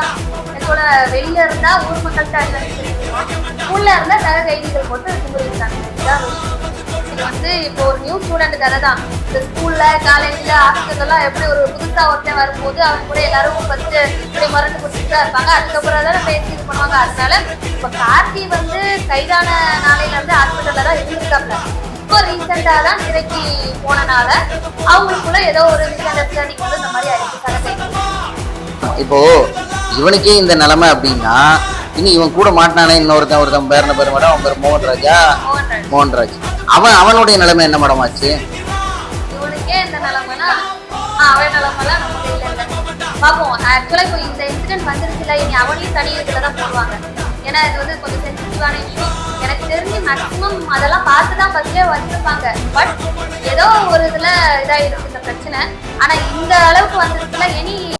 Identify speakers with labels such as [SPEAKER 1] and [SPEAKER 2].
[SPEAKER 1] அவ்வளவுதான். இதோட வெளியில இருந்தா ஊர் மக்கள்கிட்ட ஸ்கூல்ல இருந்தா சக கைதிகள் போட்டு துன்புறுத்தாங்க. இதுதான் விஷயம். இது வந்து இப்போ ஒரு நியூ ஸ்டூடெண்ட் கதை தான். இந்த ஸ்கூல்ல காலேஜ்ல ஹாஸ்டல் எல்லாம் எப்படி ஒரு புதுசா ஒருத்தன் வரும்போது அவங்க கூட எல்லாரும் ஃபர்ஸ்ட் இப்படி மருந்து கொடுத்துட்டு தான் இருப்பாங்க. அதுக்கப்புறம் தான் பேசி இது பண்ணுவாங்க. அதனால இப்ப கார்த்தி வந்து கைதான நாளையில இருந்து ஹாஸ்பிட்டல்ல தான் இருந்திருக்காப்ல. இப்போ ரீசெண்டா தான் சிறைக்கு போனனால அவங்களுக்குள்ள ஏதோ ஒரு மிஸ் அண்டர்ஸ்டாண்டிங் வந்து இந்த மாதிரி ஆயிடுச்சு சக கைதிகள்.
[SPEAKER 2] இப்போ இவனுக்கே இந்த நிலைமை அப்படின்னா இனி இவன் கூட மாட்டினானே ஒருத்தன் பேர் மேடம் அவன் பேர் மோகன்ராஜ் அவனுடைய நிலைமை என்ன மேடம் ஆச்சு?
[SPEAKER 1] இவனுக்கே இந்த நிலைமைனா அவன் நிலைமைலாம் நம்ம கையில இல்லை. பார்ப்போம். ஆக்சுவலா இப்போ இந்த இன்சிடென்ட் வந்துருச்சுல, இனி அவனையும் தனி இதுல தான் போடுவாங்க. ஏன்னா இது வந்து கொஞ்சம் சென்சிட்டிவான இஷ்யூ. எனக்கு தெரிஞ்சு மேக்சிமம் அதெல்லாம் பார்த்து தான் ஃபர்ஸ்ட்லேயே வச்சிருப்பாங்க. பட் ஏதோ ஒரு இதுல இதாயிருக்கு இந்த பிரச்சனை. ஆனா இந்த அளவுக்கு வந்துருச்சுல, இனி